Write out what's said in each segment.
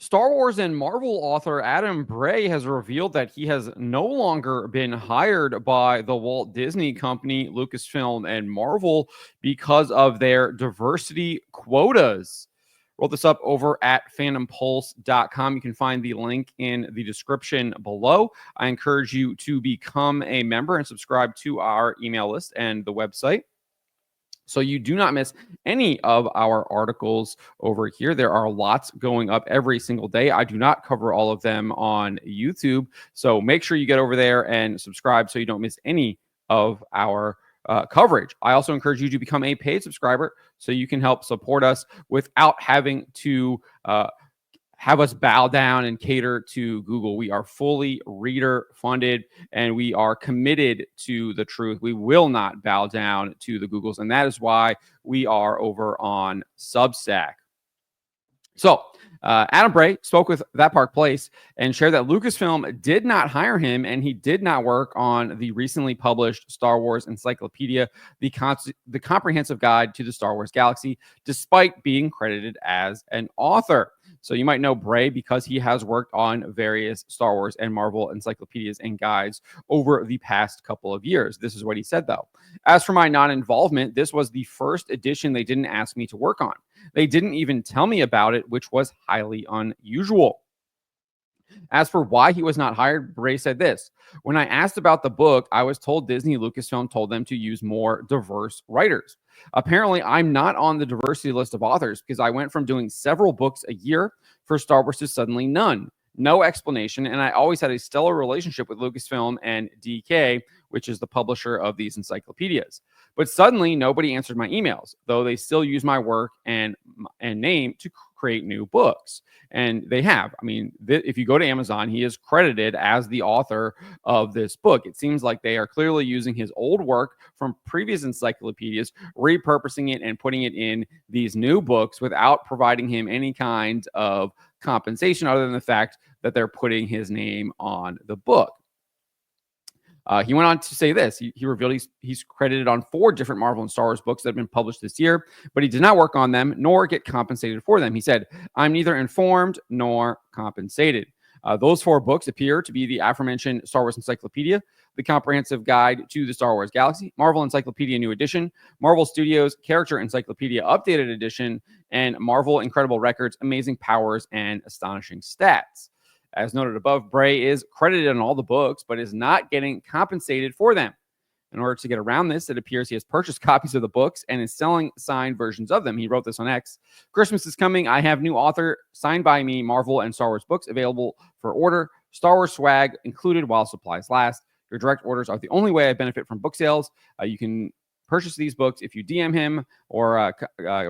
Star Wars and Marvel author Adam Bray has revealed that he has no longer been hired by the Walt Disney Company, Lucasfilm, and Marvel because of their diversity quotas. Roll this up over at fandompulse.com. You can find the link in the description below. I encourage you to become a member and subscribe to our email list and the website, so you do not miss any of our articles over here. There are lots going up every single day. I do not cover all of them on YouTube. So make sure you get over there and subscribe so you don't miss any of our coverage. I also encourage you to become a paid subscriber so you can help support us without having to have us bow down and cater to Google. We are fully reader funded and we are committed to the truth. We will not bow down to the Googles. And that is why we are over on Substack. So Adam Bray spoke with That Park Place and shared that Lucasfilm did not hire him and he did not work on the recently published Star Wars Encyclopedia, the comprehensive guide to the Star Wars galaxy, despite being credited as an author. So you might know Bray because he has worked on various Star Wars and Marvel encyclopedias and guides over the past couple of years. This is what he said, though. As for my non-involvement, this was the first edition they didn't ask me to work on. They didn't even tell me about it, which was highly unusual. As for why he was not hired, Bray said this: when I asked about the book, I was told Disney Lucasfilm told them to use more diverse writers. Apparently, I'm not on the diversity list of authors because I went from doing several books a year for Star Wars to suddenly none. No explanation, and I always had a stellar relationship with Lucasfilm and DK, which is the publisher of these encyclopedias. But suddenly, nobody answered my emails, though they still use my work and name to create new books. And they have. I mean, if you go to Amazon, he is credited as the author of this book. It seems like they are clearly using his old work from previous encyclopedias, repurposing it and putting it in these new books without providing him any kind of compensation other than the fact that they're putting his name on the book. He went on to say this. He revealed he's credited on 4 different Marvel and Star Wars books that have been published this year, but he did not work on them nor get compensated for them. He said, I'm neither informed nor compensated. Those 4 books appear to be the aforementioned Star Wars Encyclopedia, the Comprehensive Guide to the Star Wars Galaxy, Marvel Encyclopedia New Edition, Marvel Studios Character Encyclopedia Updated Edition, and Marvel Incredible Records, Amazing Powers, and Astonishing Stats. As noted above, Bray is credited on all the books, but is not getting compensated for them. In order to get around this, it appears he has purchased copies of the books and is selling signed versions of them. He wrote this on X. Christmas is coming. I have new author signed by me Marvel and Star Wars books available for order. Star Wars swag included while supplies last. Your direct orders are the only way I benefit from book sales. You can purchase these books if you DM him or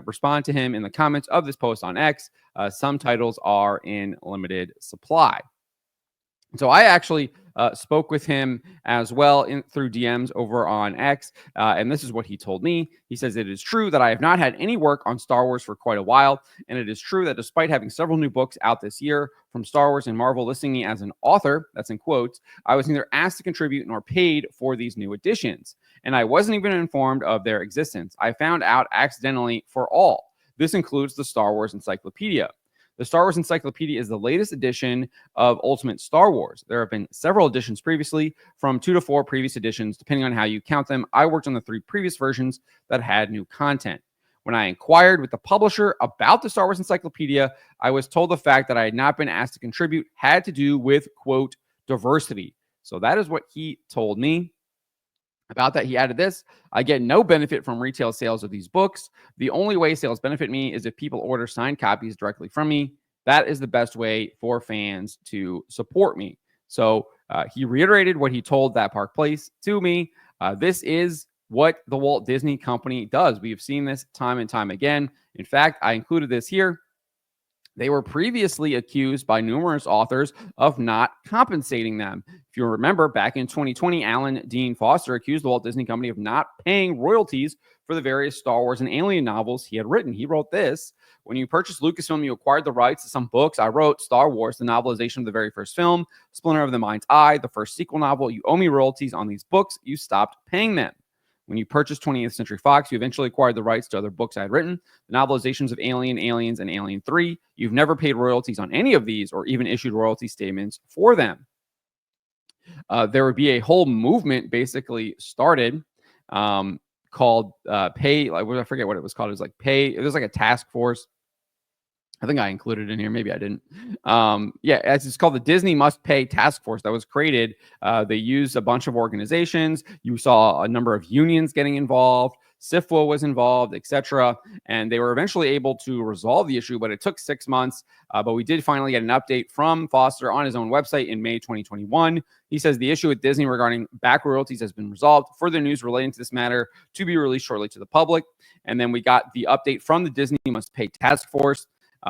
respond to him in the comments of this post on X. Some titles are in limited supply. So I actually spoke with him as well through DMs over on X, and this is what he told me. He says, it is true that I have not had any work on Star Wars for quite a while, and it is true that despite having several new books out this year from Star Wars and Marvel listing me as an author, that's in quotes, I was neither asked to contribute nor paid for these new editions, and I wasn't even informed of their existence. I found out accidentally for all. This includes the Star Wars Encyclopedia. The Star Wars Encyclopedia is the latest edition of Ultimate Star Wars. There have been several editions previously, from 2 to 4 previous editions, depending on how you count them. I worked on the 3 previous versions that had new content. When I inquired with the publisher about the Star Wars Encyclopedia, I was told the fact that I had not been asked to contribute had to do with, quote, diversity. So that is what he told me. About that, he added this: I get no benefit from retail sales of these books. The only way sales benefit me is if people order signed copies directly from me. That is the best way for fans to support me. So he reiterated what he told That Park Place to me. This is what the Walt Disney Company does. We have seen this time and time again. In fact, I included this here. They were previously accused by numerous authors of not compensating them. If you remember, back in 2020, Alan Dean Foster accused the Walt Disney Company of not paying royalties for the various Star Wars and Alien novels he had written. He wrote this: when you purchased Lucasfilm, you acquired the rights to some books I wrote: Star Wars, the novelization of the very first film, Splinter of the Mind's Eye, the first sequel novel. You owe me royalties on these books. You stopped paying them. When you purchased 20th Century Fox, you eventually acquired the rights to other books I had written, the novelizations of Alien, Aliens, and Alien 3. You've never paid royalties on any of these or even issued royalty statements for them. There would be a whole movement basically started called Pay. I forget what it was called. It was like Pay. It was like a task force. I think I included it in here. Maybe I didn't. Yeah, it's called the Disney Must Pay Task Force that was created. They used a bunch of organizations. You saw a number of unions getting involved. SIFWA was involved, etc. And they were eventually able to resolve the issue, but it took 6 months. But we did finally get an update from Foster on his own website in May 2021. He says the issue with Disney regarding back royalties has been resolved. Further news relating to this matter to be released shortly to the public. And then we got the update from the Disney Must Pay Task Force.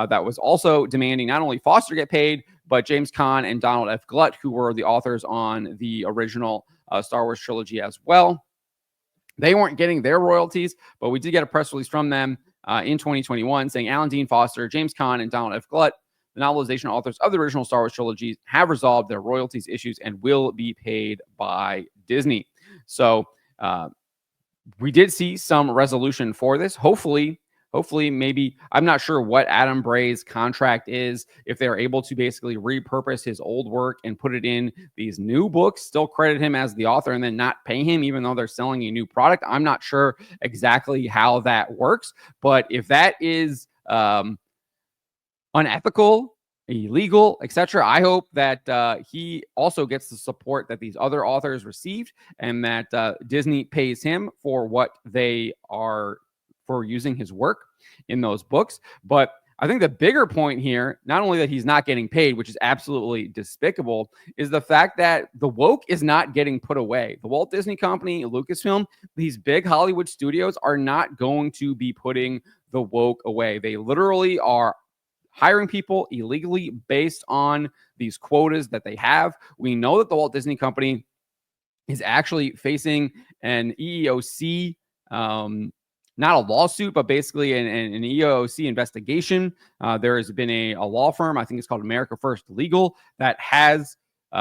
That was also demanding not only Foster get paid, but James Caan and Donald F. Glut, who were the authors on the original Star Wars trilogy as well. They weren't getting their royalties, but we did get a press release from them in 2021 saying Alan Dean Foster, James Caan, and Donald F. Glut, the novelization authors of the original Star Wars trilogies, have resolved their royalties issues and will be paid by Disney. So we did see some resolution for this. Hopefully, maybe, I'm not sure what Adam Bray's contract is, if they're able to basically repurpose his old work and put it in these new books, still credit him as the author and then not pay him even though they're selling a new product. I'm not sure exactly how that works, but if that is unethical, illegal, etc., I hope that he also gets the support that these other authors received and that Disney pays him for what they are for using his work in those books. But I think the bigger point here, not only that he's not getting paid, which is absolutely despicable, is the fact that the woke is not getting put away. The Walt Disney Company, Lucasfilm, these big Hollywood studios are not going to be putting the woke away. They literally are hiring people illegally based on these quotas that they have. We know that the Walt Disney Company is actually facing an EEOC not a lawsuit, but basically an EEOC investigation. There has been a law firm, I think it's called America First Legal, that has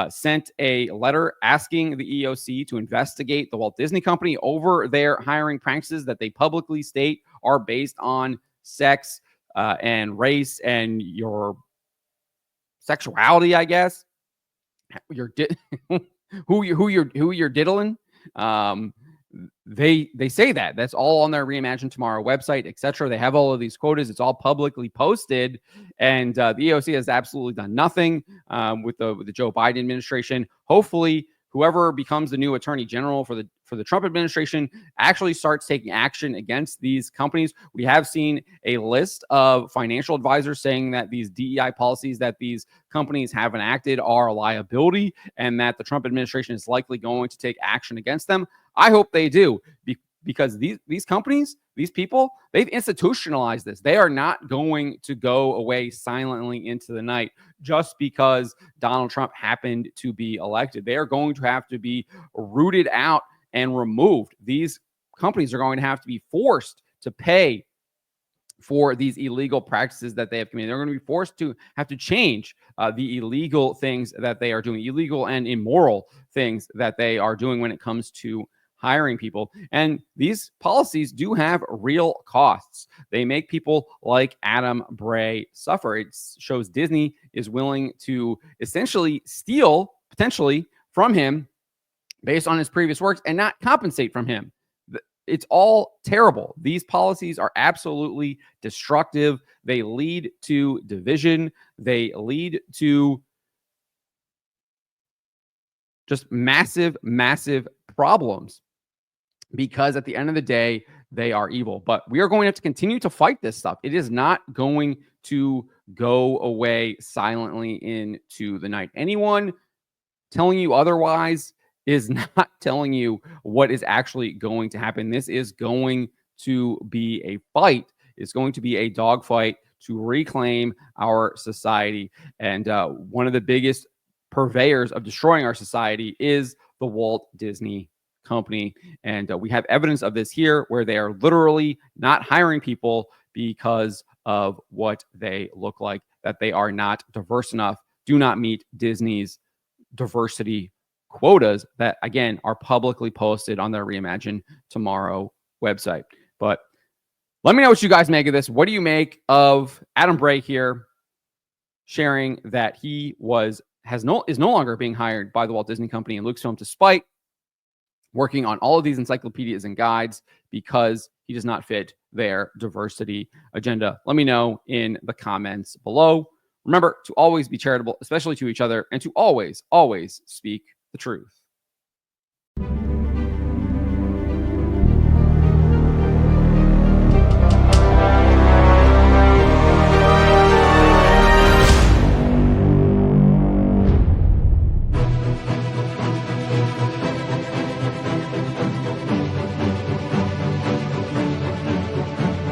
sent a letter asking the EEOC to investigate the Walt Disney Company over their hiring practices that they publicly state are based on sex and race and your sexuality, I guess. Who you're diddling. They say that's all on their Reimagine Tomorrow website, etc. They have all of these quotas. It's all publicly posted, and the EOC has absolutely done nothing with the Joe Biden administration. Hopefully, whoever becomes the new attorney general for the Trump administration actually starts taking action against these companies. We have seen a list of financial advisors saying that these DEI policies that these companies have enacted are a liability and that the Trump administration is likely going to take action against them. I hope they do, because these companies, these people, they've institutionalized this. They are not going to go away silently into the night just because Donald Trump happened to be elected. They are going to have to be rooted out and removed. These companies are going to have to be forced to pay for these illegal practices that they have committed. They're going to be forced to have to change the illegal things that they are doing, illegal and immoral things that they are doing when it comes to hiring people. And these policies do have real costs. They make people like Adam Bray suffer. It shows Disney is willing to essentially steal potentially from him based on his previous works and not compensate from him. It's all terrible. These policies are absolutely destructive. They lead to division. They lead to just massive, massive problems, because at the end of the day, they are evil. But we are going to have to continue to fight this stuff. It is not going to go away silently into the night. Anyone telling you otherwise is not telling you what is actually going to happen. This is going to be a fight. It's going to be a dogfight to reclaim our society. And one of the biggest purveyors of destroying our society is the Walt Disney Company. And we have evidence of this here, where they are literally not hiring people because of what they look like, that they are not diverse enough, do not meet Disney's diversity quotas that, again, are publicly posted on their Reimagine Tomorrow website. But let me know what you guys make of this. What do you make of Adam Bray here sharing that he is no longer being hired by the Walt Disney Company and Lucasfilm, despite working on all of these encyclopedias and guides, because he does not fit their diversity agenda? Let me know in the comments below. Remember to always be charitable, especially to each other, and to always, always speak the truth.